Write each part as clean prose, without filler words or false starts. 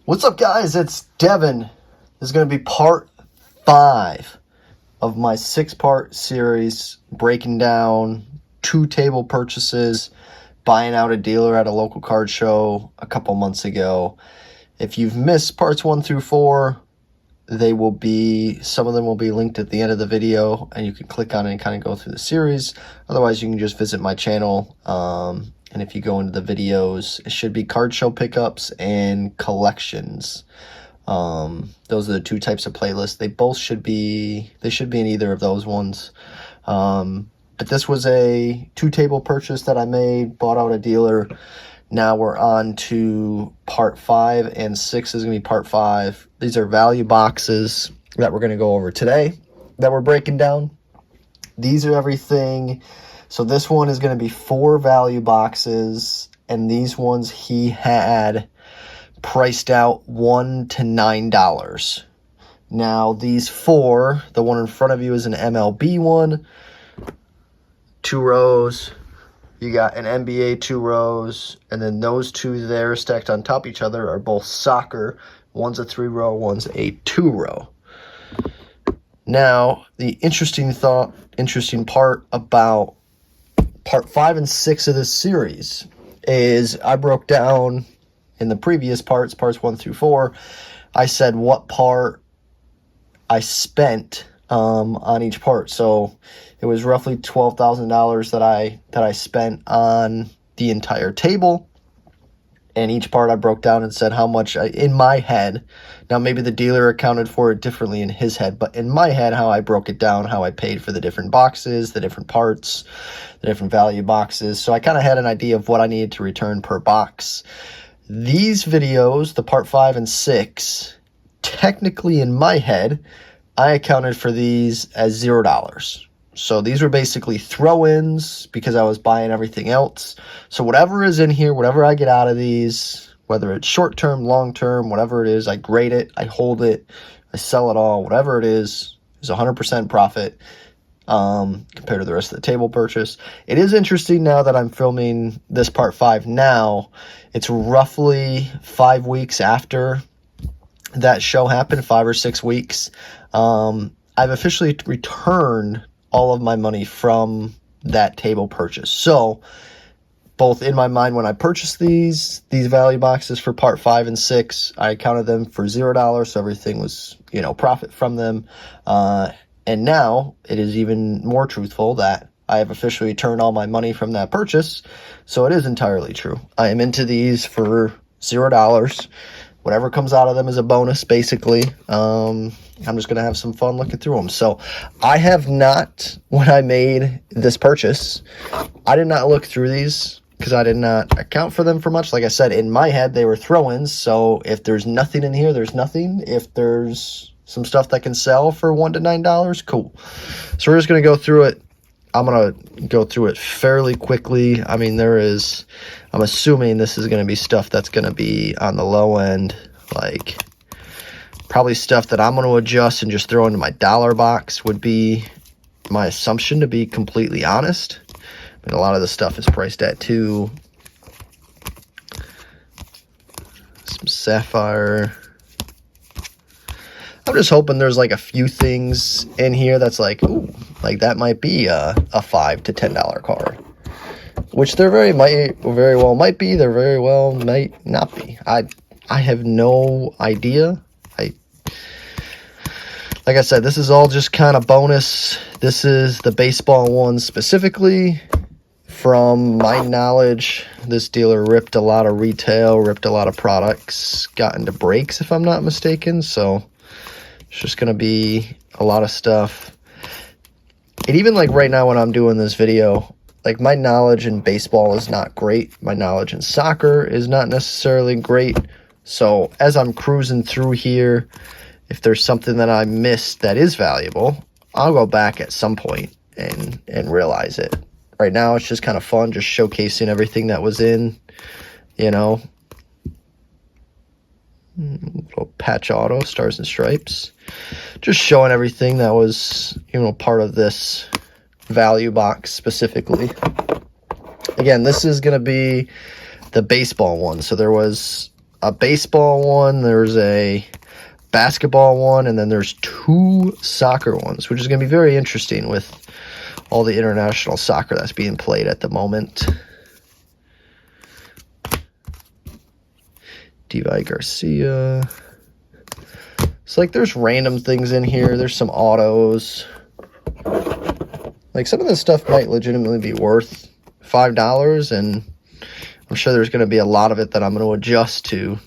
What's up, guys? It's Devin. This is going to be part 5 of my 6-part series breaking down 2 table purchases, buying out a dealer at a local card show a couple months ago. If you've missed parts 1 through 4, some of them will be linked at the end of the video, and you can click on it and kind of go through the series. Otherwise, you can just visit my channel. And if you go into the videos, it should be card show pickups and collections. Those are the 2 types of playlists. They should be in either of those ones. But this was a 2-table purchase that I made, bought out a dealer. Now we're on to part 5, and 6 is going to be part 5. These are value boxes that we're going to go over today that we're breaking down. These are everything. So this one is going to be 4 value boxes, and these ones he had priced out $1 to $9. Now these 4, the one in front of you is an MLB one, 2 rows. You got an NBA 2 rows, and then those 2 there stacked on top of each other are both soccer. One's a 3-row, one's a 2-row. Now, the interesting part about part 5 and 6 of this series is I broke down in the previous parts 1 through 4, I said what part I spent on each part. So it was roughly $12,000 that I spent on the entire table. And each part I broke down and said how much in my head. Now maybe the dealer accounted for it differently in his head, but in my head, how I broke it down, how I paid for the different boxes, the different parts, the different value boxes. So I kind of had an idea of what I needed to return per box. These videos, the part 5 and 6, technically in my head, I accounted for these as $0. So these were basically throw-ins because I was buying everything else. So whatever is in here, whatever I get out of these, whether it's short-term, long-term, whatever it is, I grade it, I hold it, I sell it all, whatever it is 100% profit compared to the rest of the table purchase. It is interesting now that I'm filming this part 5 now. It's roughly 5 weeks after that show happened, 5 or 6 weeks. I've officially returned all of my money from that table purchase. So both in my mind when I purchased these value boxes for part 5 and 6, I accounted them for $0, so everything was, profit from them. And now it is even more truthful that I have officially returned all my money from that purchase. So it is entirely true. I am into these for $0. Whatever comes out of them is a bonus, basically. I'm just going to have some fun looking through them. So I have not, when I made this purchase, I did not look through these because I did not account for them for much. Like I said, in my head, they were throw-ins. So if there's nothing in here, there's nothing. If there's some stuff that can sell for $1 to $9, cool. So we're just going to go through it. I'm going to go through it fairly quickly. I mean, I'm assuming this is going to be stuff that's going to be on the low end, like probably stuff that I'm going to adjust and just throw into my dollar box would be my assumption, to be completely honest. But a lot of the stuff is priced at $2. Some sapphire. I'm just hoping there's like a few things in here that's like, ooh, like that might be a $5 to $10 card, which there very well might be. There very well might not be. I have no idea. Like I said, this is all just kind of bonus. This is the baseball one specifically. From my knowledge, this dealer ripped a lot of retail, ripped a lot of products, got into breaks if I'm not mistaken. So it's just going to be a lot of stuff. And even like right now when I'm doing this video, like my knowledge in baseball is not great. My knowledge in soccer is not necessarily great. So as I'm cruising through here, if there's something that I missed that is valuable, I'll go back at some point and realize it. Right now, it's just kind of fun, just showcasing everything that was in, little patch auto, stars and stripes. Just showing everything that was, part of this value box specifically. Again, this is going to be the baseball one. So there was a baseball one, there's a basketball one, and then there's 2 soccer ones, which is going to be very interesting with all the international soccer that's being played at the moment. Levi Garcia. It's like there's random things in here. There's some autos. Like some of this stuff might legitimately be worth $5, and I'm sure there's going to be a lot of it that I'm going to adjust to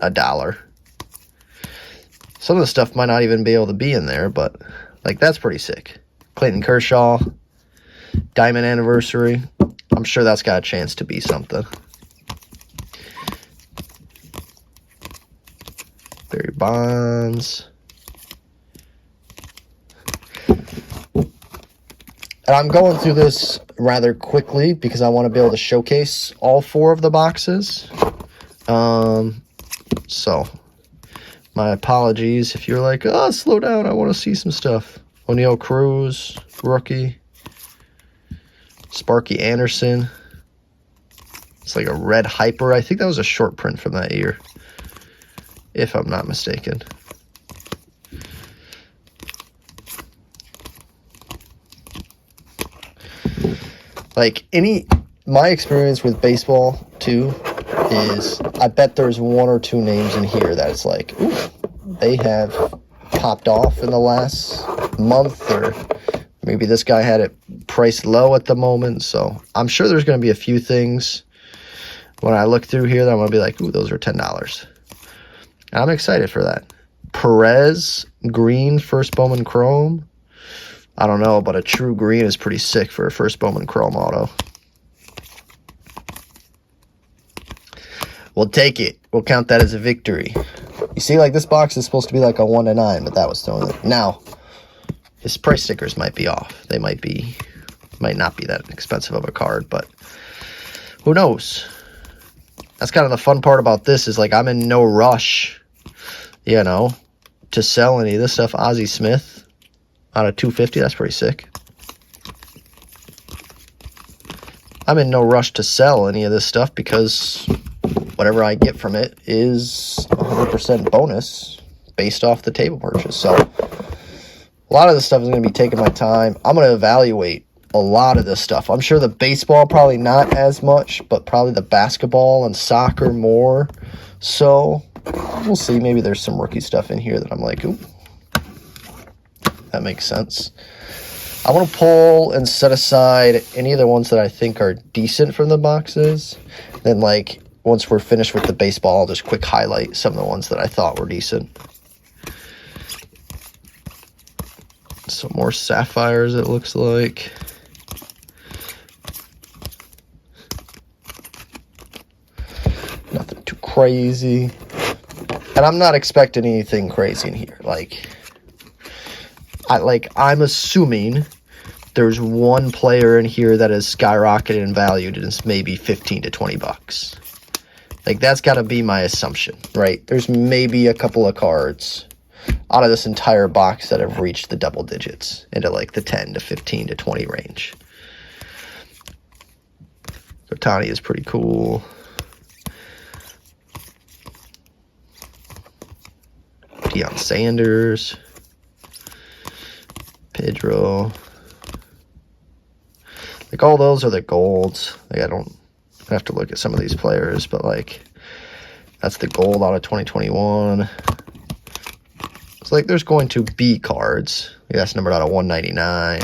$1. Some of the stuff might not even be able to be in there, but like that's pretty sick. Clayton Kershaw, Diamond Anniversary. I'm sure that's got a chance to be something. Barry Bonds. And I'm going through this rather quickly because I want to be able to showcase all 4 of the boxes. So, my apologies if you're like, oh, slow down, I want to see some stuff. O'Neal Cruz, rookie. Sparky Anderson. It's like a red hyper. I think that was a short print from that year, if I'm not mistaken. Like my experience with baseball too is I bet there's 1 or 2 names in here that it's like, ooh, they have popped off in the last month, or maybe this guy had it priced low at the moment. So I'm sure there's going to be a few things when I look through here that I'm going to be like, ooh, those are $10. And I'm excited for that. Perez, green, first Bowman Chrome. I don't know, but a true green is pretty sick for a first Bowman Chrome auto. We'll take it. We'll count that as a victory. You see, like, this box is supposed to be like a 1 to 9, but that was thrown in. Now, his price stickers might be off. They might not be that expensive of a card, but who knows? That's kind of the fun part about this is, like, I'm in no rush, you know, to sell any of this stuff. Ozzie Smith out of 250. That's pretty sick. I'm in no rush to sell any of this stuff because whatever I get from it is 100% bonus based off the table purchase. So a lot of this stuff is going to be taking my time. I'm going to evaluate a lot of this stuff. I'm sure the baseball probably not as much, but probably the basketball and soccer more. So we'll see. Maybe there's some rookie stuff in here that I'm like, ooh, that makes sense. I want to pull and set aside any of the ones that I think are decent from the boxes. Then, like, once we're finished with the baseball, I'll just quick highlight some of the ones that I thought were decent. Some more sapphires, it looks like. Nothing too crazy. And I'm not expecting anything crazy in here. I'm assuming there's one player in here that is skyrocketed in value and it's maybe 15 to 20 bucks. Like, that's got to be my assumption, right? There's maybe a couple of cards out of this entire box that have reached the double digits into like the 10 to 15 to 20 range. Otani is pretty cool. Deion Sanders. Pedro. Like, all those are the golds. Like, I don't have to look at some of these players, but like, that's the gold out of 2021. It's like there's going to be cards. Like, that's numbered out of 199.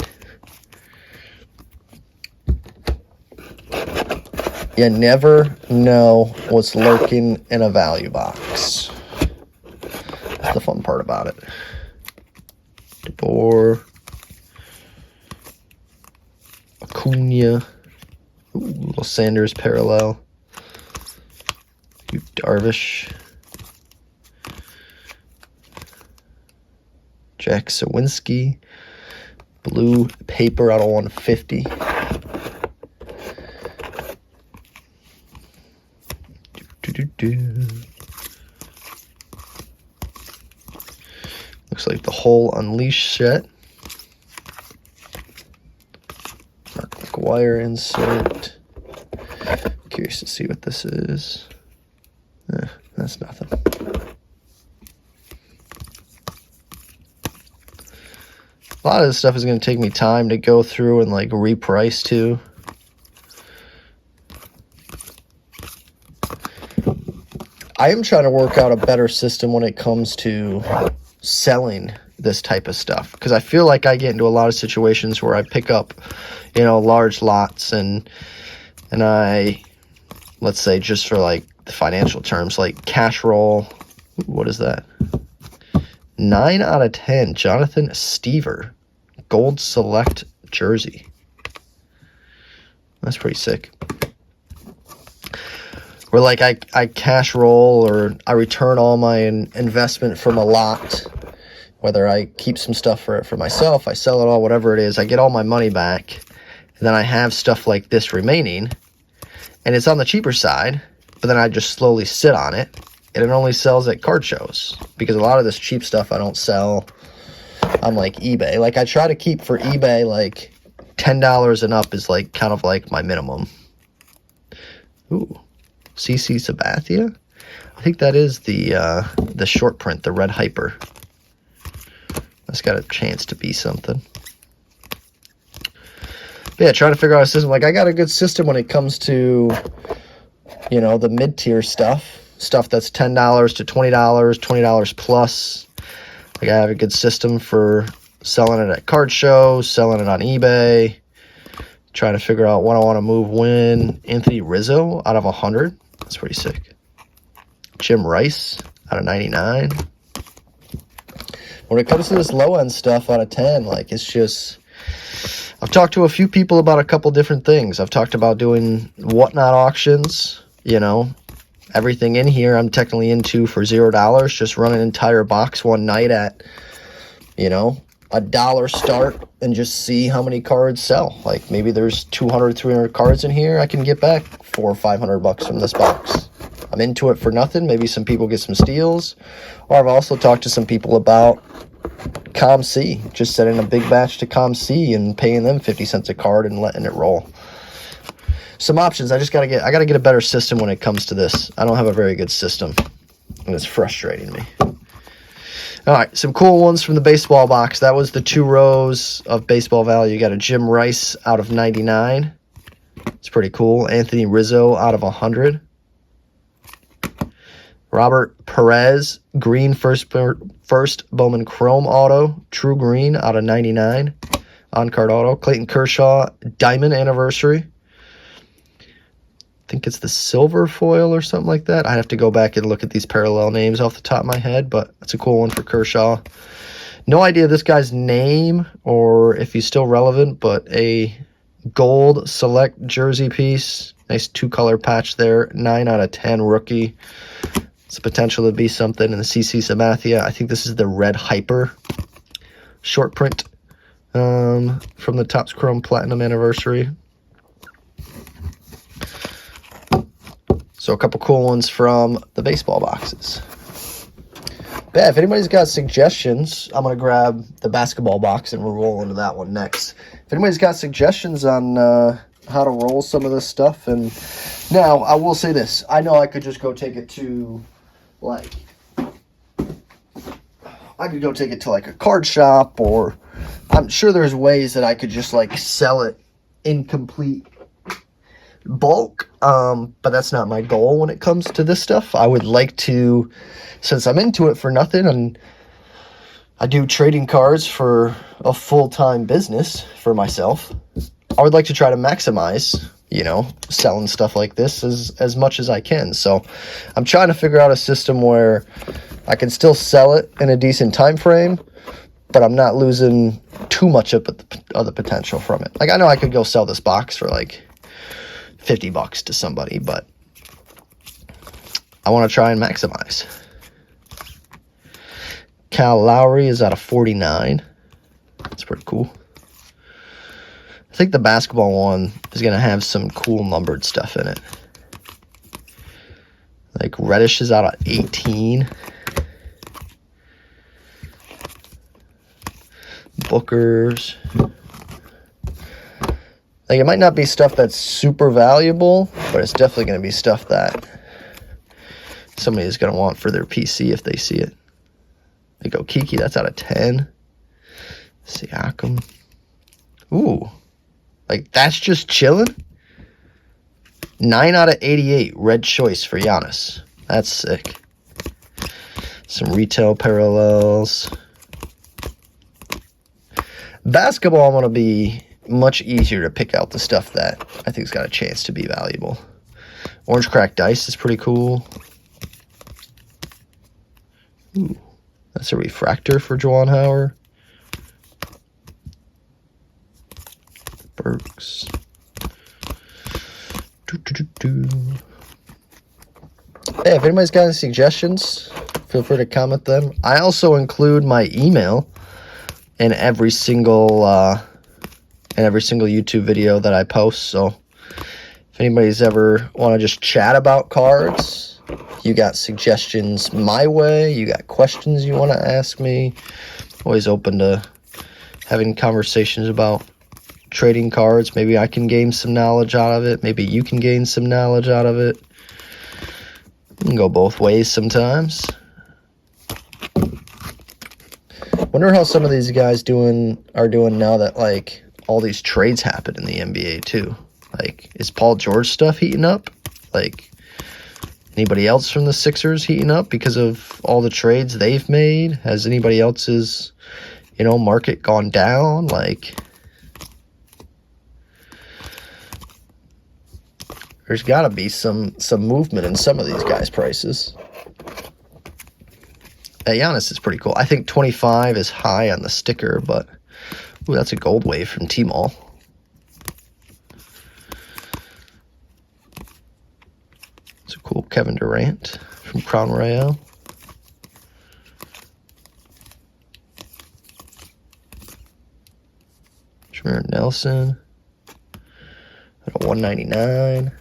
You never know what's lurking in a value box. That's the fun part about it. DeBoer. Acuna. Ooh, little Sanders parallel. Darvish. Jack Sawinski. Blue paper out of 150. Looks like the whole Unleashed set. Mark McGwire insert. Curious to see what this is. That's nothing. A lot of this stuff is going to take me time to go through and like reprice too. I am trying to work out a better system when it comes to selling this type of stuff, because I feel like I get into a lot of situations where I pick up, you know, large lots and I, let's say, just for like the financial terms, like cash roll. What is that? 9 out of 10, Jonathan Stever, gold select jersey. That's pretty sick. Where like I cash roll, or I return all my investment from a lot, whether I keep some stuff for myself, I sell it all, whatever it is, I get all my money back, and then I have stuff like this remaining, and it's on the cheaper side, but then I just slowly sit on it, and it only sells at card shows, because a lot of this cheap stuff I don't sell on like eBay. Like I try to keep for eBay like $10 and up is like kind of like my minimum. Ooh, CC Sabathia? I think that is the short print, the red hyper. That's got a chance to be something. But yeah, trying to figure out a system. Like I got a good system when it comes to, you know, the mid-tier stuff that's $10 to $20, $20 plus. Like I have a good system for selling it at card shows, selling it on eBay, trying to figure out what I want to move when. Anthony Rizzo out of 100. That's pretty sick. Jim Rice out of 99. When it comes to this low-end stuff out of 10, like it's just, I've talked to a few people about a couple different things. I've talked about doing whatnot auctions, you know, everything in here I'm technically into for $0. Just run an entire box one night at, you know, $1 start and just see how many cards sell. Like maybe there's 200, 300 cards in here. I can get back $400 or $500 from this box. I'm into it for nothing. Maybe some people get some steals. Or I've also talked to some people about ComC, just sending a big batch to ComC and paying them 50 cents a card and letting it roll. Some options. I gotta get a better system when it comes to this. I don't have a very good system, and it's frustrating me. All right, some cool ones from the baseball box. That was the 2 rows of baseball value. You got a Jim Rice out of 99. It's pretty cool. Anthony Rizzo out of 100. Robert Perez, green first Bowman Chrome auto, true green out of 99. On-card auto. Clayton Kershaw, diamond anniversary. I think it's the silver foil or something like that. I'd have to go back and look at these parallel names off the top of my head, but it's a cool one for Kershaw. No idea this guy's name or if he's still relevant, but a gold select jersey piece. Nice 2-color patch there. 9 out of 10 rookie. It's the potential to be something in the CC Sabathia. I think this is the red hyper short print from the Topps Chrome Platinum anniversary. So a couple cool ones from the baseball boxes. But yeah, if anybody's got suggestions, I'm going to grab the basketball box and we'll roll into that one next. If anybody's got suggestions on how to roll some of this stuff, and now I will say this. I know I could just go take it to, like, a card shop, or I'm sure there's ways that I could just, like, sell it incomplete bulk, but that's not my goal when it comes to this stuff. I would like to, since I'm into it for nothing, and I do trading cards for a full-time business for myself, I would like to try to maximize, you know, selling stuff like this as much as I can. So I'm trying to figure out a system where I can still sell it in a decent time frame, but I'm not losing too much of the potential from it. Like, I know I could go sell this box for like $50 to somebody, but I want to try and maximize. Cal Lowry is out of 49. That's pretty cool. I think the basketball one is going to have some cool numbered stuff in it. Like Reddish is out of 18. Booker's. Like, it might not be stuff that's super valuable, but it's definitely going to be stuff that somebody is going to want for their PC if they see it. They go Kiki, that's out of 10. Siakam. Ooh. Like, that's just chilling? 9 out of 88. Red choice for Giannis. That's sick. Some retail parallels. Basketball, I'm going to be much easier to pick out the stuff that I think's got a chance to be valuable. Orange cracked dice is pretty cool. Ooh, that's a refractor for Juwan Howard. Burks. Hey, if anybody's got any suggestions, feel free to comment them. I also include my email in every single YouTube video that I post. So if anybody's ever want to just chat about cards, you got suggestions my way, you got questions you want to ask me, always open to having conversations about trading cards. Maybe I can gain some knowledge out of it. Maybe you can gain some knowledge out of it. You can go both ways sometimes. Wonder how some of these guys are doing now that, like, all these trades happen in the NBA too. Like, is Paul George stuff heating up? Like, anybody else from the Sixers heating up because of all the trades they've made? Has anybody else's, market gone down? Like, there's got to be some movement in some of these guys' prices. That Giannis is pretty cool. I think 25 is high on the sticker, but ooh, that's a gold wave from T-Mall. It's a cool Kevin Durant from Crown Royale. Jameer Nelson at a 199.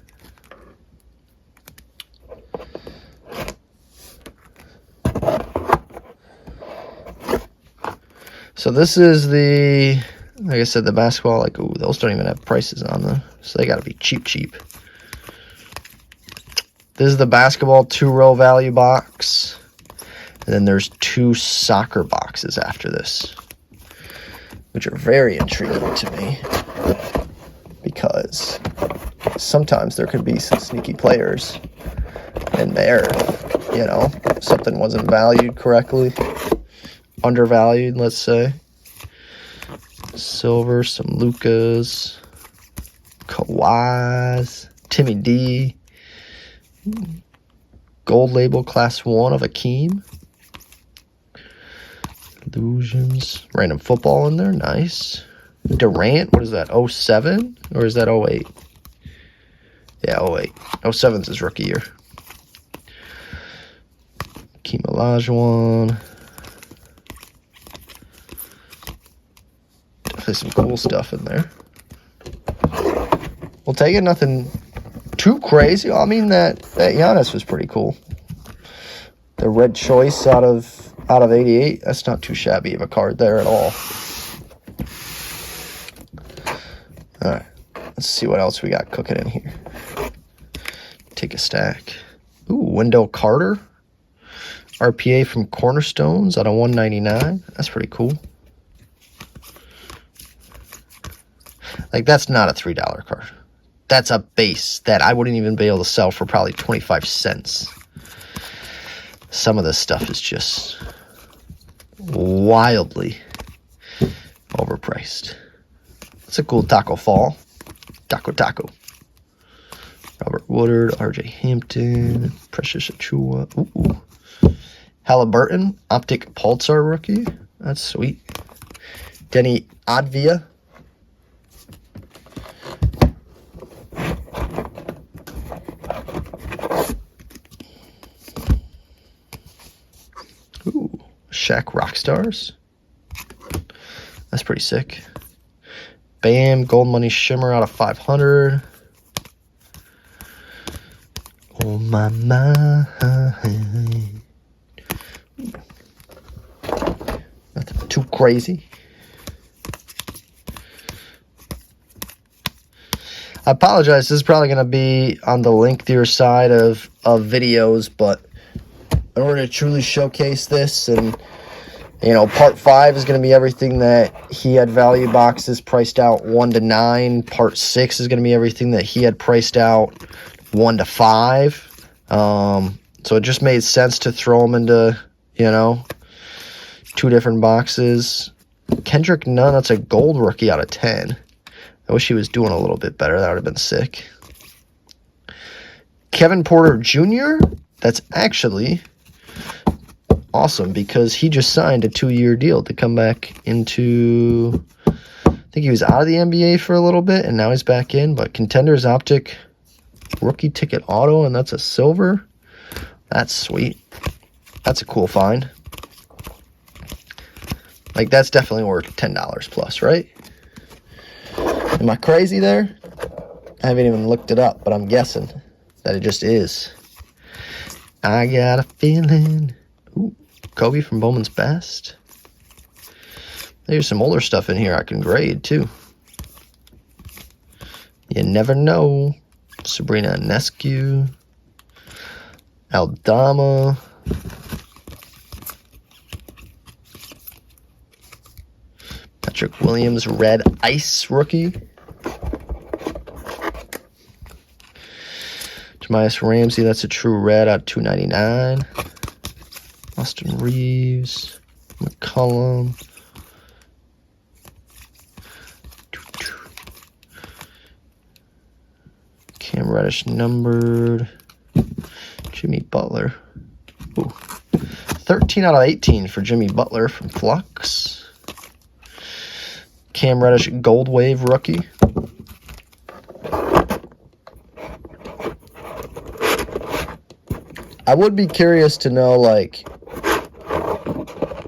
So this is like I said, the basketball, like, ooh, those don't even have prices on them. So they got to be cheap. This is the basketball 2-row value box. And then there's 2 soccer boxes after this, which are very intriguing to me because sometimes there could be some sneaky players in there, something wasn't valued correctly. Undervalued, let's say. Silver, some Lucas, Kawhi's, Timmy D, gold label class 1 of Akeem. Illusions, random football in there, nice. Durant, what is that, 07? Or is that 08? Yeah, 08. 07's his rookie year. Akeem Olajuwon. There's some cool stuff in there. We'll take it. Nothing too crazy. I mean, that Giannis was pretty cool. The red choice out of 88. That's not too shabby of a card there at all. All right. Let's see what else we got cooking in here. Take a stack. Ooh, Wendell Carter. RPA from Cornerstones out of 199. That's pretty cool. Like, that's not a $3 card. That's a base that I wouldn't even be able to sell for probably 25 cents. Some of this stuff is just wildly overpriced. It's a cool Taco Fall. Taco. Robert Woodard, RJ Hampton, Precious Achua. Ooh. Halliburton, Optic Pulsar rookie. That's sweet. Denny Advia. Ooh, Shaq Rockstars. That's pretty sick. Bam, Gold Money Shimmer out of 500. Oh my mind. Nothing too crazy. I apologize. This is probably going to be on the lengthier side of videos, but in order to truly showcase this and You know, part 5 is going to be everything that he had value boxes priced out 1 to 9. Part 6 is going to be everything that he had priced out 1 to 5. So it just made sense to throw them into, you know, 2 different boxes. Kendrick Nunn, that's a gold rookie out of 10. I wish he was doing a little bit better. That would have been sick. Kevin Porter Jr., that's actually awesome because he just signed a 2-year deal to come back into, I think he was out of the NBA for a little bit and now he's back in, but Contenders Optic rookie ticket auto, and that's a silver. That's sweet. That's a cool find. Like, that's definitely worth $10 plus, right? Am I crazy there? I haven't even looked it up, but I'm guessing that it just is. I got a feeling. Ooh, Kobe from Bowman's Best. There's some older stuff in here I can grade, too. You never know. Sabrina Ionescu. Aldama. Patrick Williams, red ice rookie. Jamias Ramsey, that's a true red out of 299. Austin Reeves, McCollum. Cam Reddish numbered. Jimmy Butler. Ooh. 13 out of 18 for Jimmy Butler from Flux. Cam Reddish Gold Wave rookie. I would be curious to know, like,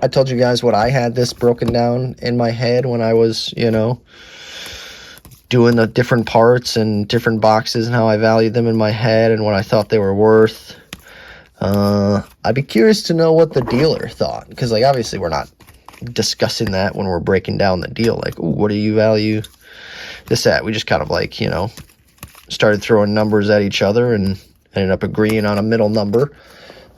I told you guys what I had this broken down in my head when I was, you know, doing the different parts and different boxes and how I valued them in my head and what I thought they were worth. I'd be curious to know what the dealer thought, because, like, obviously we're not discussing that when we're breaking down the deal. Like, ooh, what do you value this at? We just kind of, like, you know, started throwing numbers at each other and ended up agreeing on a middle number.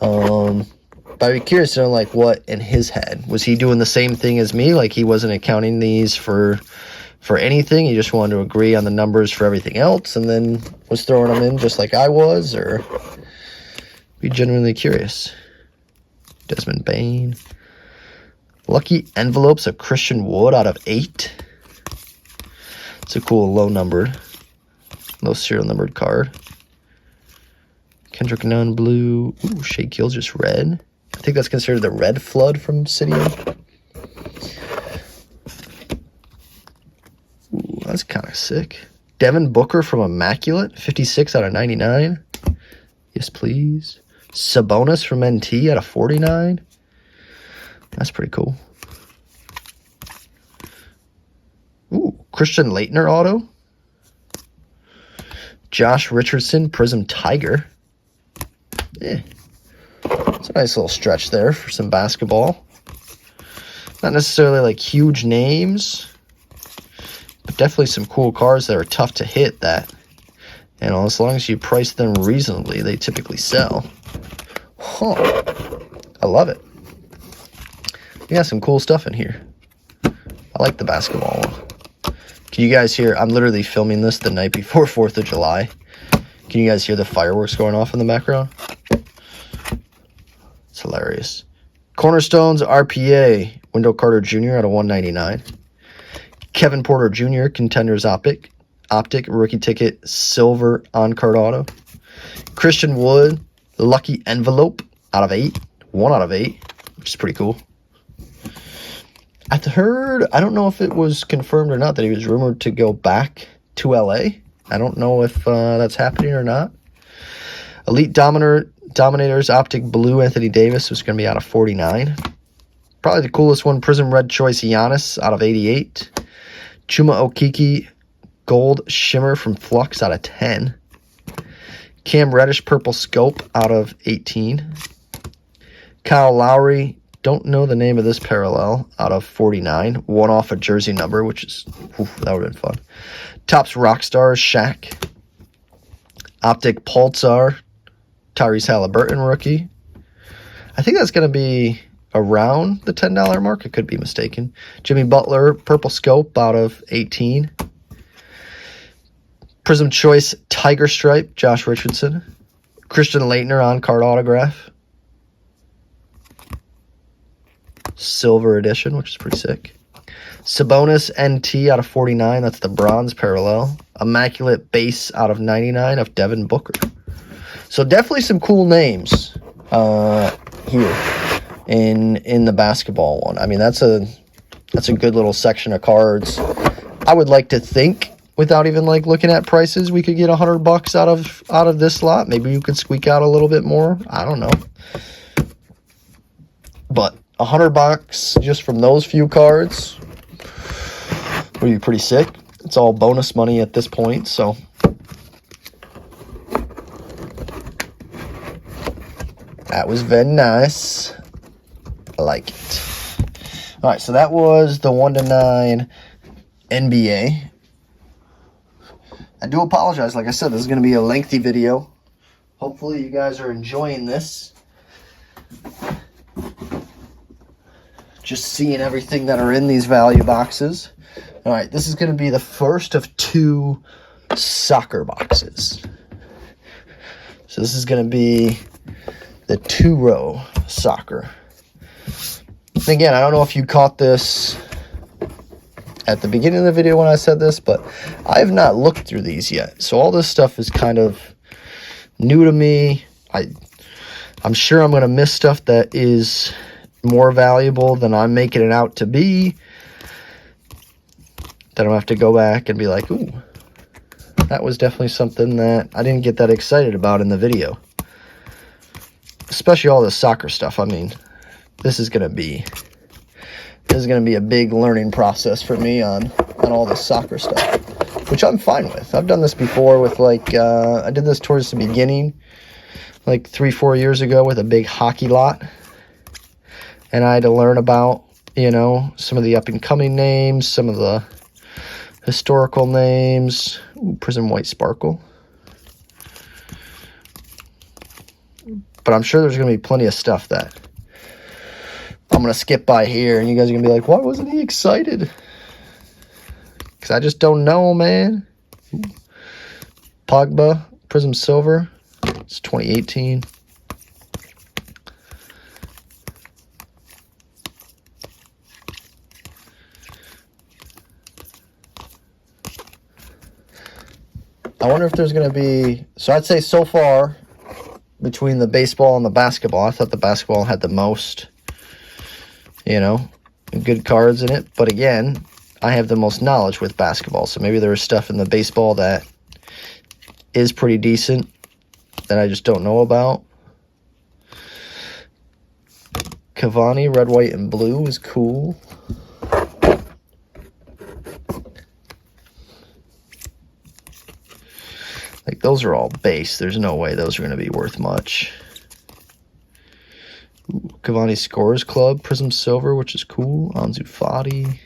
But I'd be curious to know, like, what in his head. Was he doing the same thing as me? Like, he wasn't accounting these for anything. He just wanted to agree on the numbers for everything else and then was throwing them in just like I was, or be genuinely curious. Desmond Bain. Lucky envelopes of Christian Wood out of 8. It's a cool low serial numbered card. Kendrick Nunn blue. Ooh, Shea Gilgeous red. I think that's considered the red flood from City. Ooh, that's kind of sick. Devin Booker from Immaculate, 56 out of 99. Yes, please. Sabonis from NT out of 49. That's pretty cool. Ooh, Christian Laettner auto. Josh Richardson Prism Tiger. Yeah. It's a nice little stretch there for some basketball. Not necessarily like huge names, but definitely some cool cards that are tough to hit that, you know, as long as you price them reasonably, they typically sell. Huh. I love it. We got some cool stuff in here. I like the basketball one. Can you guys hear? I'm literally filming this the night before 4th of July. Can you guys hear the fireworks going off in the background? It's hilarious. Cornerstones RPA. Wendell Carter Jr. out of 199. Kevin Porter Jr. Contenders Optic rookie ticket silver on-card auto. Christian Wood lucky envelope out of 8. 1 out of 8, which is pretty cool. I heard, I don't know if it was confirmed or not, that he was rumored to go back to LA. I don't know if that's happening or not. Elite Dominators Optic Blue Anthony Davis was going to be out of 49. Probably the coolest one, Prism Red Choice Giannis out of 88. Chuma Okeke Gold Shimmer from Flux out of 10. Cam Reddish Purple Scope out of 18. Kyle Lowry, don't know the name of this parallel, out of 49. One off a jersey number, which is, oof, that would have been fun. Topps Rockstars Shaq. Optic Pulsar Tyrese Halliburton rookie. I think that's going to be around the $10 mark. I could be mistaken. Jimmy Butler, Purple Scope, out of 18. Prism Choice, Tiger Stripe, Josh Richardson. Christian Laettner on card autograph. Silver edition, which is pretty sick. Sabonis NT out of 49. That's the bronze parallel. Immaculate Base out of 99 of Devin Booker. So definitely some cool names here in the basketball one. I mean, that's a good little section of cards. I would like to think, without even like looking at prices, we could get $100 out of this lot. Maybe you could squeak out a little bit more. I don't know. But $100 just from those few cards would be pretty sick. It's all bonus money at this point, so that was very nice. I like it. All right, so that was the 1-9 NBA. I do apologize. Like I said, this is going to be a lengthy video. Hopefully you guys are enjoying this. Just seeing everything that are in these value boxes. All right, this is going to be the first of 2 soccer boxes. So this is going to be the 2-row soccer. And again, I don't know if you caught this at the beginning of the video when I said this, but I have not looked through these yet. So all this stuff is kind of new to me. I'm sure I'm going to miss stuff that is more valuable than I'm making it out to be. Then I'll have to go back and be like, ooh, that was definitely something that I didn't get that excited about in the video. Especially all the soccer stuff. I mean, this is going to be a big learning process for me on all the soccer stuff, which I'm fine with. I've done this before with like, I did this towards the beginning, like 3-4 years ago with a big hockey lot. And I had to learn about, you know, some of the up-and-coming names, some of the historical names. Ooh, Prism White Sparkle. But I'm sure there's going to be plenty of stuff that I'm going to skip by here, and you guys are going to be like, why wasn't he excited? Because I just don't know, man. Ooh. Pogba, Prism Silver. It's 2018. I wonder if there's going to be... So I'd say so far, between the baseball and the basketball, I thought the basketball had the most, you know, good cards in it. But again, I have the most knowledge with basketball. So maybe there is stuff in the baseball that is pretty decent that I just don't know about. Cavani, red, white, and blue is cool. Like, those are all base. There's no way those are going to be worth much. Ooh, Cavani Scores Club, Prism Silver, which is cool. Ansu Fati.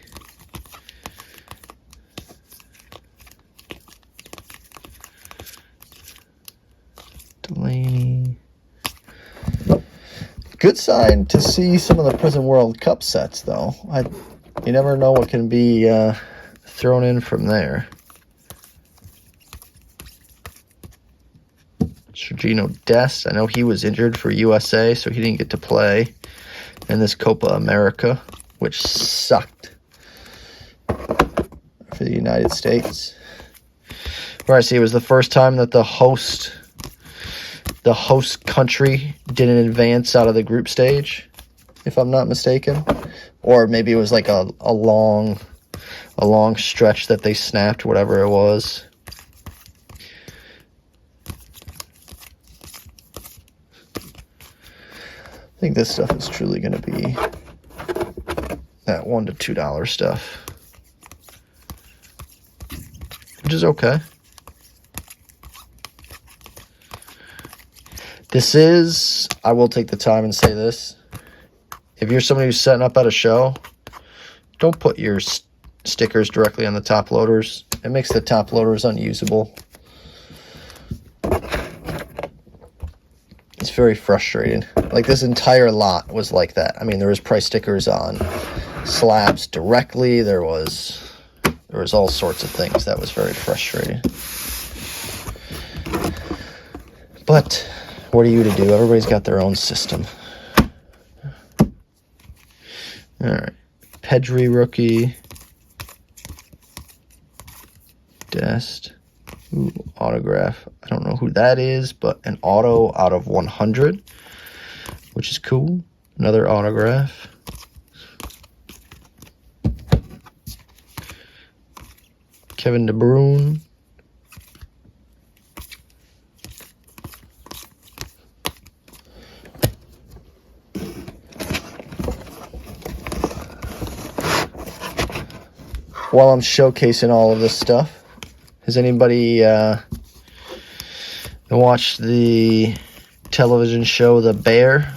Delaney. Good sign to see some of the Prism World Cup sets, though. You never know what can be thrown in from there. Sergino Dest. I know he was injured for USA, so he didn't get to play in this Copa America, which sucked for the United States. Where I see it was the first time that the host country didn't advance out of the group stage, if I'm not mistaken. Or maybe it was like a long stretch that they snapped, whatever it was. I think this stuff is truly going to be that $1 to $2 stuff, which is okay. This is, I will take the time and say this, if you're somebody who's setting up at a show, don't put your stickers directly on the top loaders. It makes the top loaders unusable. It's very frustrating. Like, this entire lot was like that. I mean, there was price stickers on slabs directly. There was all sorts of things. That was very frustrating. But what are you to do? Everybody's got their own system. All right. Pedri rookie. Dest. Ooh, autograph. I don't know who that is, but an auto out of 100, which is cool. Another autograph. Kevin De Bruyne. While I'm showcasing all of this stuff, has anybody watched the television show The Bear?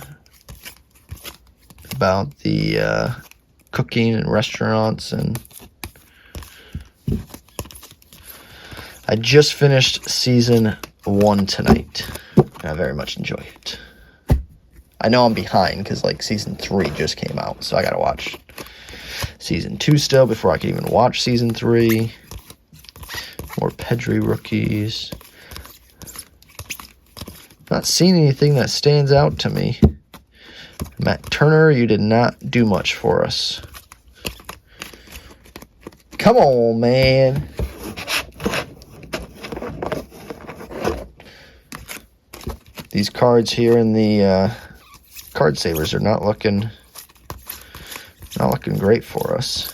About the cooking and restaurants, and I just finished season 1 tonight. I very much enjoy it. I know I'm behind because like season 3 just came out, so I gotta watch season 2 still before I can even watch season 3. More Pedri rookies. Not seeing anything that stands out to me. Matt Turner, you did not do much for us. Come on, man. These cards here in the card savers are not looking great for us.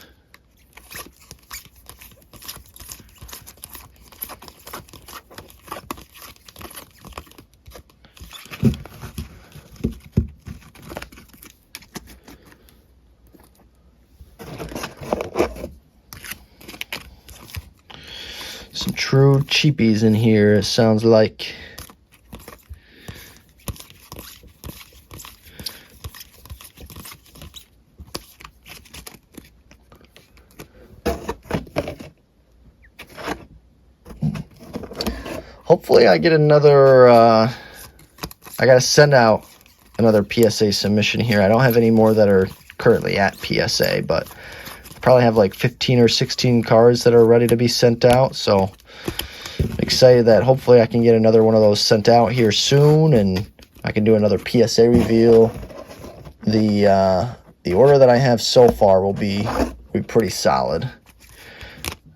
Some true cheapies in here, it sounds like. Hopefully I get another, I got to send out another PSA submission here. I don't have any more that are currently at PSA, but I probably have like 15 or 16 cards that are ready to be sent out. So I'm excited that hopefully I can get another one of those sent out here soon, and I can do another PSA reveal. The order that I have so far will be pretty solid.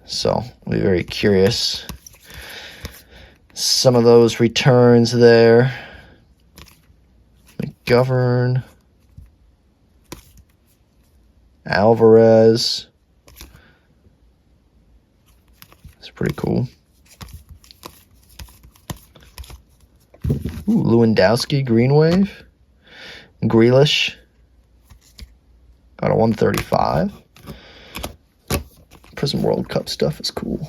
So I'll be very curious. Some of those returns there. McGovern. Alvarez. That's pretty cool. Ooh, Lewandowski, Green Wave. Grealish. Out of 135. Prism World Cup stuff is cool.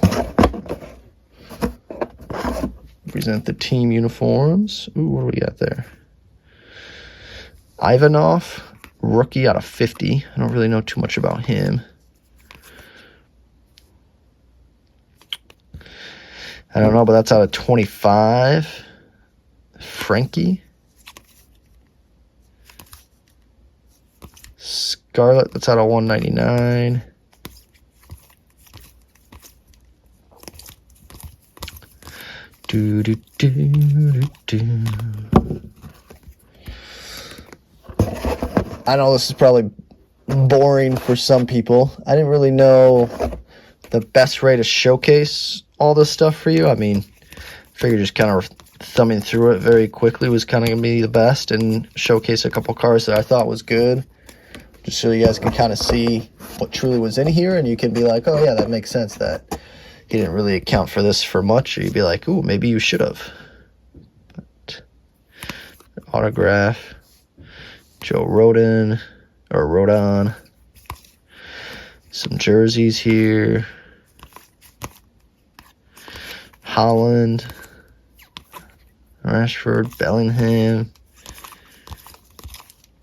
Represent the team uniforms. Ooh, what do we got there? Ivanov, rookie out of 50. I don't really know too much about him. I don't know, but that's out of 25. Frankie. Scarlet, that's out of 199. I know this is probably boring for some people. I didn't really know the best way to showcase all this stuff for you. I mean, I figured just kind of thumbing through it very quickly was kind of going to be the best, and showcase a couple cards that I thought was good, just so you guys can kind of see what truly was in here, and you can be like, oh yeah, that makes sense that he didn't really account for this for much, or you'd be like, ooh, maybe you should have. But autograph, Joe Rodon, or Rodon. Some jerseys here. Holland, Rashford, Bellingham.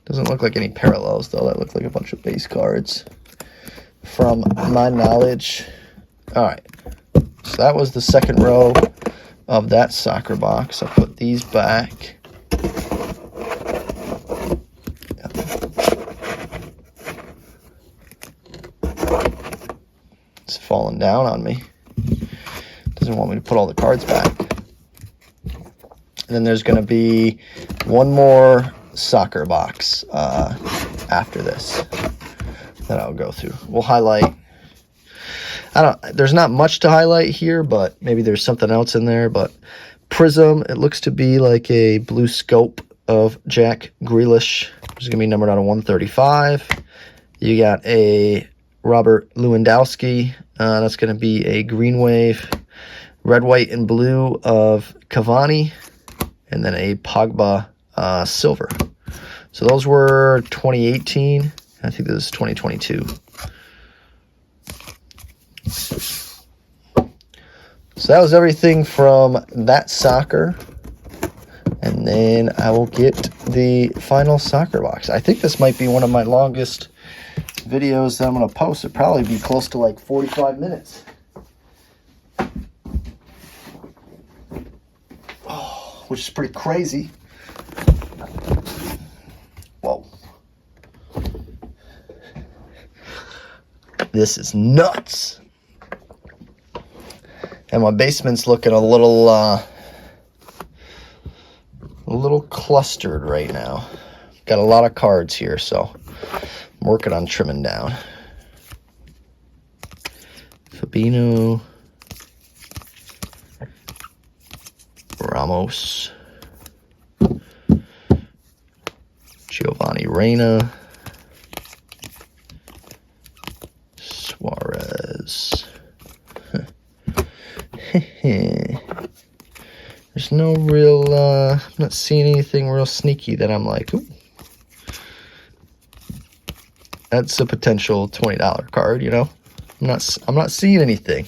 Doesn't look like any parallels, though. That looked like a bunch of base cards from my knowledge. All right. So that was the second row of that soccer box. I'll put these back. It's falling down on me. Doesn't want me to put all the cards back. And then there's going to be one more soccer box after this that I'll go through. We'll highlight. There's not much to highlight here, but maybe there's something else in there. But Prism, it looks to be like a blue scope of Jack Grealish. It's going to be numbered out of 135. You got a Robert Lewandowski. That's going to be a green wave, red, white, and blue of Cavani. And then a Pogba silver. So those were 2018. I think this is 2022. So that was everything from that soccer. And then I will get the final soccer box. I think this might be one of my longest videos that I'm going to post. It'll probably be close to like 45 minutes. Oh, which is pretty crazy. Whoa. This is nuts. And my basement's looking a little clustered right now. Got a lot of cards here, so I'm working on trimming down. Fabinho, Ramos, Giovanni Reina, Suarez. There's no real, I'm not seeing anything real sneaky that I'm like, ooh. That's a potential $20 card, you know? I'm not seeing anything.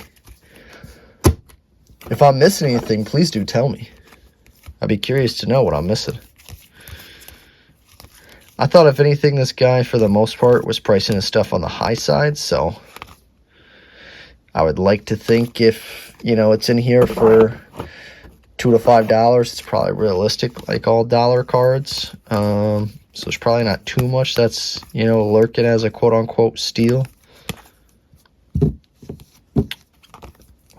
If I'm missing anything, please do tell me. I'd be curious to know what I'm missing. I thought if anything, this guy, for the most part, was pricing his stuff on the high side, so I would like to think if, you know, it's in here for $2 to $5, it's probably realistic, like all dollar cards. So there's probably not too much that's, you know, lurking as a quote-unquote steal.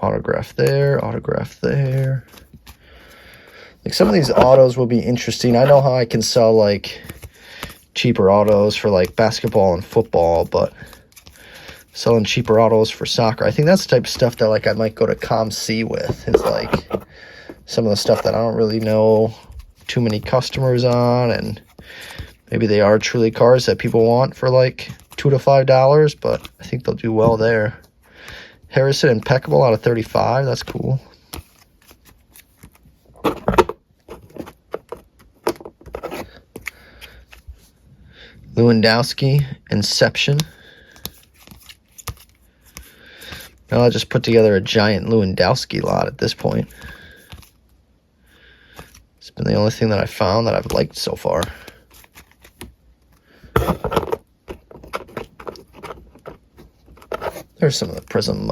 Autograph there, autograph there. Like, some of these autos will be interesting. I know how I can sell, like, cheaper autos for, like, basketball and football, but selling cheaper autos for soccer, I think that's the type of stuff that, like, I might go to ComC with. It's, like, some of the stuff that I don't really know too many customers on, and maybe they are truly cars that people want for, like, $2 to $5, but I think they'll do well there. Harrison, impeccable out of 35. That's cool. Lewandowski, Inception. Now I'll just put together a giant Lewandowski lot at this point. It's been the only thing that I found that I've liked so far. There's some of the Prism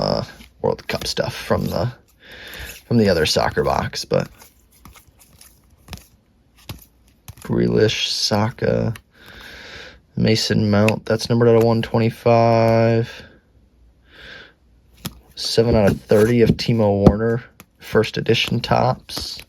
World Cup stuff from the other soccer box, but Grealish, Saka, Mason Mount, that's numbered out of 125. 7 out of 30 of Timo Werner, first edition tops.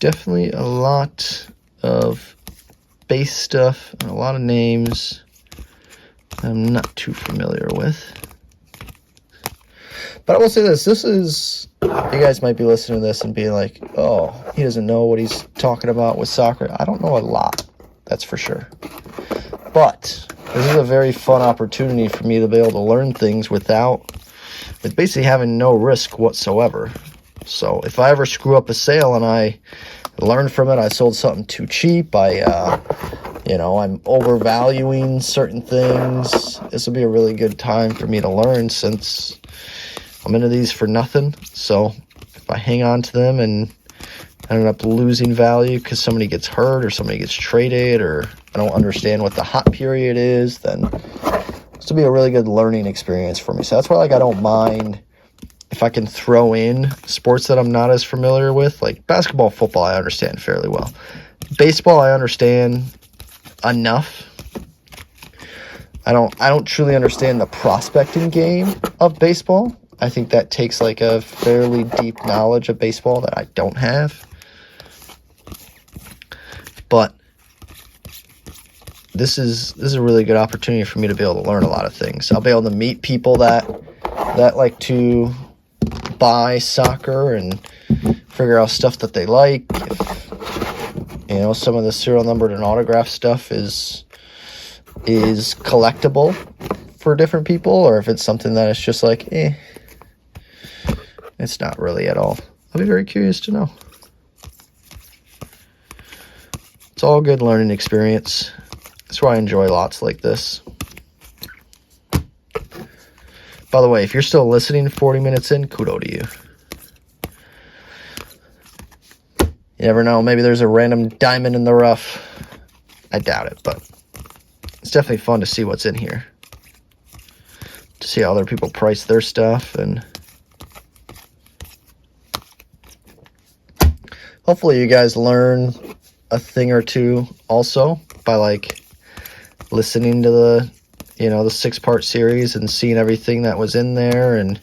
Definitely a lot of base stuff and a lot of names I'm not too familiar with. But I will say this is, you guys might be listening to this and being like, oh, he doesn't know what he's talking about with soccer. I don't know a lot, that's for sure. But this is a very fun opportunity for me to be able to learn things with basically having no risk whatsoever. So if I ever screw up a sale and I learn from it, I sold something too cheap, I'm overvaluing certain things, this will be a really good time for me to learn, since I'm into these for nothing. So if I hang on to them and I end up losing value because somebody gets hurt or somebody gets traded or I don't understand what the hot period is, then this will be a really good learning experience for me. So that's why I don't mind if I can throw in sports that I'm not as familiar with. Like basketball, football, I understand fairly well. Baseball, I understand enough. I don't truly understand the prospecting game of baseball. I think that takes like a fairly deep knowledge of baseball that I don't have. But this is a really good opportunity for me to be able to learn a lot of things. I'll be able to meet people that like to buy soccer and figure out stuff that they like. If, some of the serial numbered and autograph stuff is collectible for different people, or if it's something that is just like, it's not really at all. I'll be very curious to know. It's all good learning experience. That's why I enjoy lots like this. By the way, if you're still listening 40 minutes in, kudos to you. You never know, maybe there's a random diamond in the rough. I doubt it, but it's definitely fun to see what's in here. To see how other people price their stuff, and hopefully you guys learn a thing or two also by like listening to the 6-part series and seeing everything that was in there and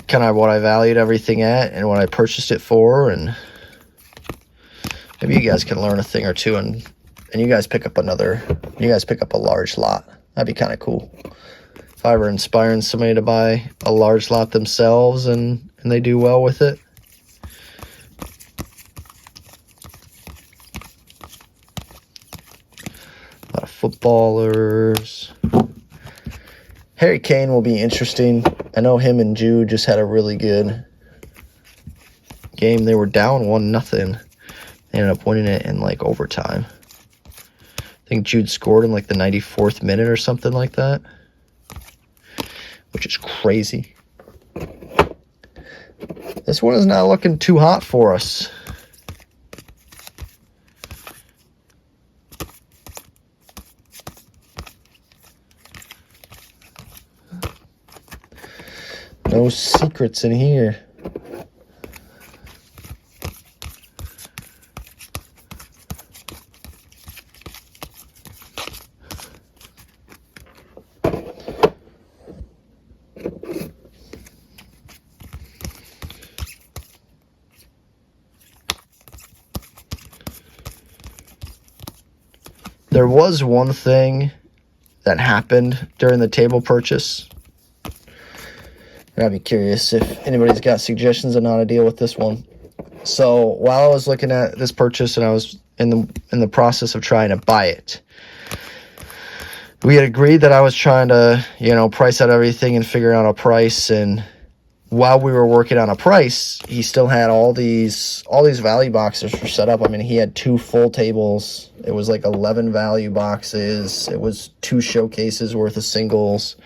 kind of what I valued everything at and what I purchased it for, and maybe you guys can learn a thing or two and you guys pick up a large lot. That'd be kind of cool. If I were inspiring somebody to buy a large lot themselves and they do well with it. A lot of footballers. Harry Kane will be interesting. I know him and Jude just had a really good game. They were down 1-0. They ended up winning it in like overtime. I think Jude scored in like the 94th minute or something like that, which is crazy. This one is not looking too hot for us. No secrets in here. There was one thing that happened during the table purchase. And I'd be curious if anybody's got suggestions on how to deal with this one. So while I was looking at this purchase and I was in the process of trying to buy it, we had agreed that I was trying to, price out everything and figure out a price. And while we were working on a price, he still had all these value boxes for set up. I mean, he had 2 full tables. It was like 11 value boxes. It was 2 showcases worth of singles.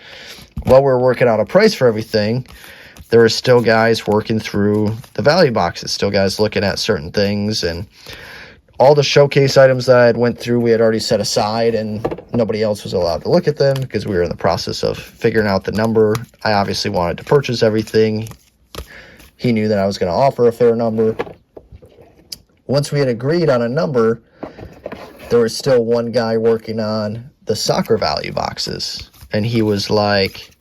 While we were working out a price for everything, there were still guys working through the value boxes, still guys looking at certain things, and all the showcase items that I had went through, we had already set aside, and nobody else was allowed to look at them because we were in the process of figuring out the number. I obviously wanted to purchase everything. He knew that I was going to offer a fair number. Once we had agreed on a number, there was still one guy working on the soccer value boxes, and he was like,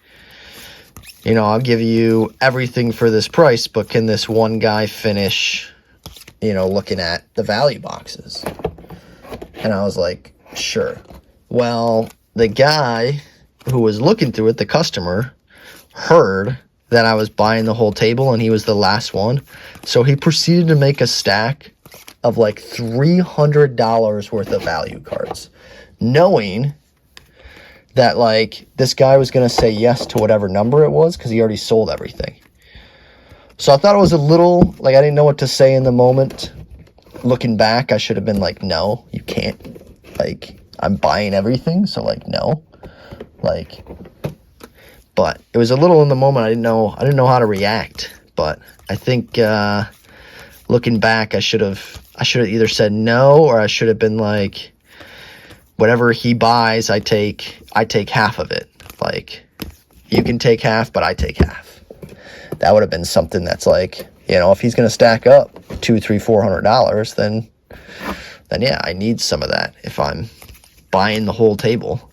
I'll give you everything for this price, but can this one guy finish looking at the value boxes? And I was like, sure. Well, the guy who was looking through it, the customer, heard that I was buying the whole table and he was the last one. So he proceeded to make a stack of like $300 worth of value cards, knowing that like this guy was going to say yes to whatever number it was because he already sold everything. So I thought it was a little, like, I didn't know what to say in the moment. Looking back, I should have been like, no, you can't. Like, I'm buying everything, so, like, no. Like, But it was a little in the moment. I didn't know how to react. But I think looking back, I should have either said no, or I should have been like, whatever he buys, I take half of it. Like, you can take half, but I take half. That would have been something that's like, you know, if he's going to stack up $200, $300, $400, then yeah, I need some of that if I'm buying the whole table.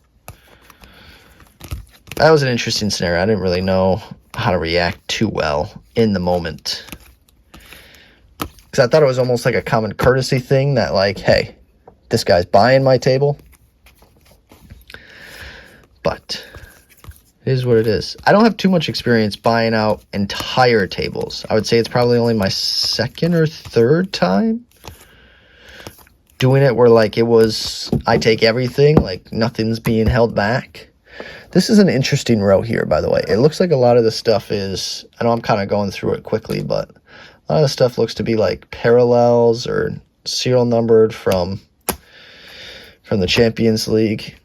That was an interesting scenario. I didn't really know how to react too well in the moment, because I thought it was almost like a common courtesy thing that, like, hey, this guy's buying my table. But it is what it is. I don't have too much experience buying out entire tables. I would say it's probably only my second or third time doing it, where like it was, I take everything, like nothing's being held back. This is an interesting row here, by the way. It looks like a lot of the stuff is, I know I'm kind of going through it quickly, but a lot of the stuff looks to be like parallels or serial numbered from the Champions League,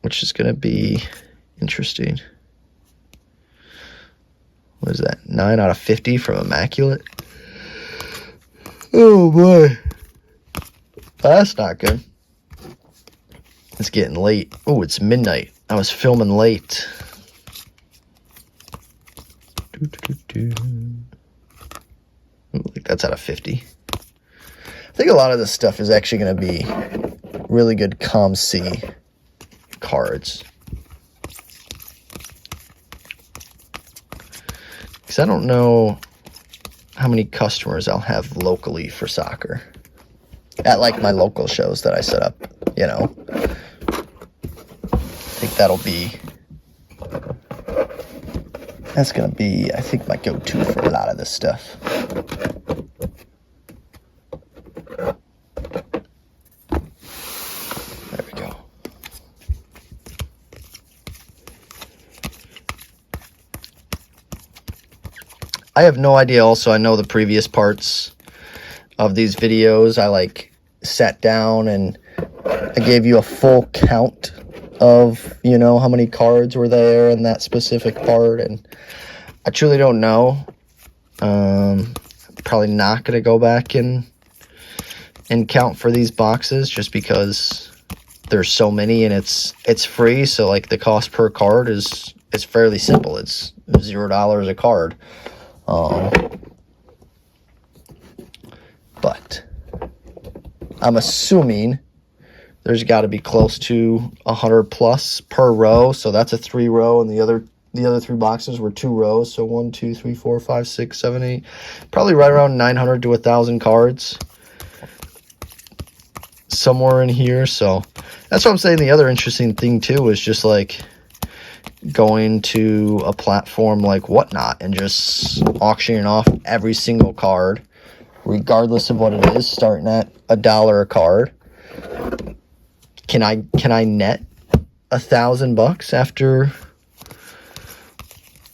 which is going to be interesting. What is that? 9 out of 50 from Immaculate? Oh boy. That's not good. It's getting late. Oh, it's midnight. I was filming late. Ooh, like that's out of 50. I think a lot of this stuff is actually going to be really good COM-C cards. Because I don't know how many customers I'll have locally for soccer. At like my local shows that I set up, you know. I think that's going to be, I think, my go-to for a lot of this stuff. There we go. I have no idea. Also, I know the previous parts of these videos, I like sat down and I gave you a full count of, you know, how many cards were there in that specific part, and I truly don't know. Probably not going to go back and count for these boxes, just because there's so many and it's free. So like the cost per card is fairly simple. It's $0 a card. But I'm assuming there's got to be close to 100 plus per row. So that's a 3 row, and the other 3 boxes were 2 rows. So 1, 2, 3, 4, 5, 6, 7, 8, probably right around 900 to 1,000 cards somewhere in here. So that's what I'm saying. The other interesting thing too is just like going to a platform like Whatnot and just auctioning off every single card, regardless of what it is, starting at $1 a card. Can I net $1,000 after,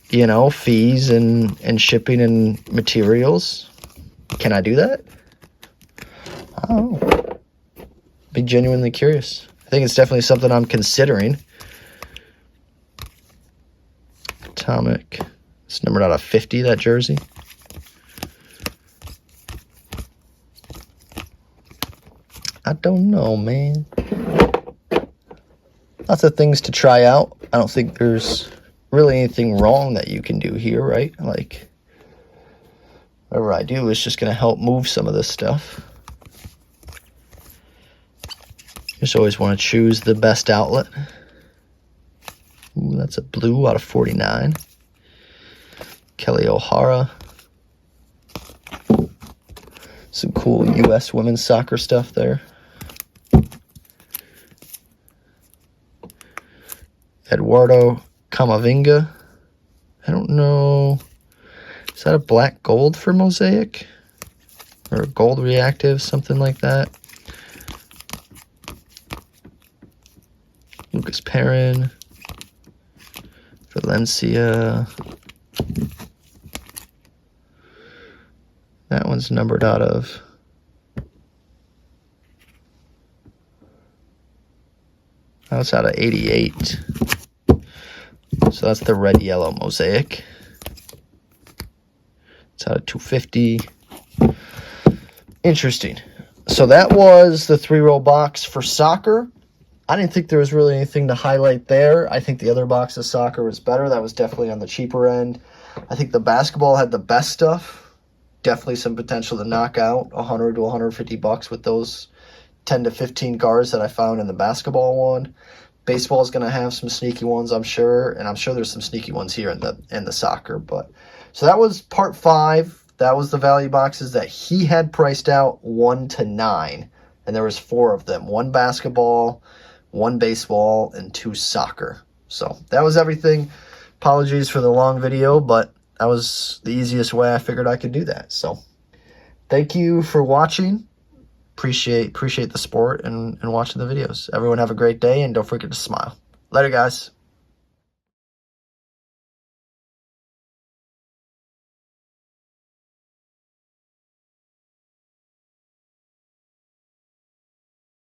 you know, fees and shipping and materials? Can I do that? I don't know. Be genuinely curious. I think it's definitely something I'm considering. Atomic. It's numbered out of 50, that jersey. I don't know, man. Lots of things to try out. I don't think there's really anything wrong that you can do here, right? Like, whatever I do is just going to help move some of this stuff. Just always want to choose the best outlet. Ooh, that's a blue out of 49. Kelly O'Hara. Some cool U.S. women's soccer stuff there. Eduardo Camavinga. I don't know. Is that a black gold for Mosaic? Or a gold reactive, something like that. Lucas Perrin. Valencia. That one's numbered out of... That's out of 88. So that's the red yellow mosaic. It's out of 250. Interesting. So that was the 3-row box for soccer. I didn't think there was really anything to highlight there. I think the other box of soccer was better. That was definitely on the cheaper end. I think the basketball had the best stuff. Definitely some potential to knock out 100 to 150 bucks with those 10 to 15 cards that I found in the basketball one. Baseball is going to have some sneaky ones, I'm sure, and I'm sure there's some sneaky ones here in the soccer. But so that was part 5. That was the value boxes that he had priced out 1 to 9, and there was 4 of them: 1 basketball, 1 baseball, and 2 soccer. So that was everything. Apologies for the long video, but that was the easiest way I figured I could do that. So thank you for watching. Appreciate the support and watching the videos. Everyone have a great day, and don't forget to smile. Later, guys.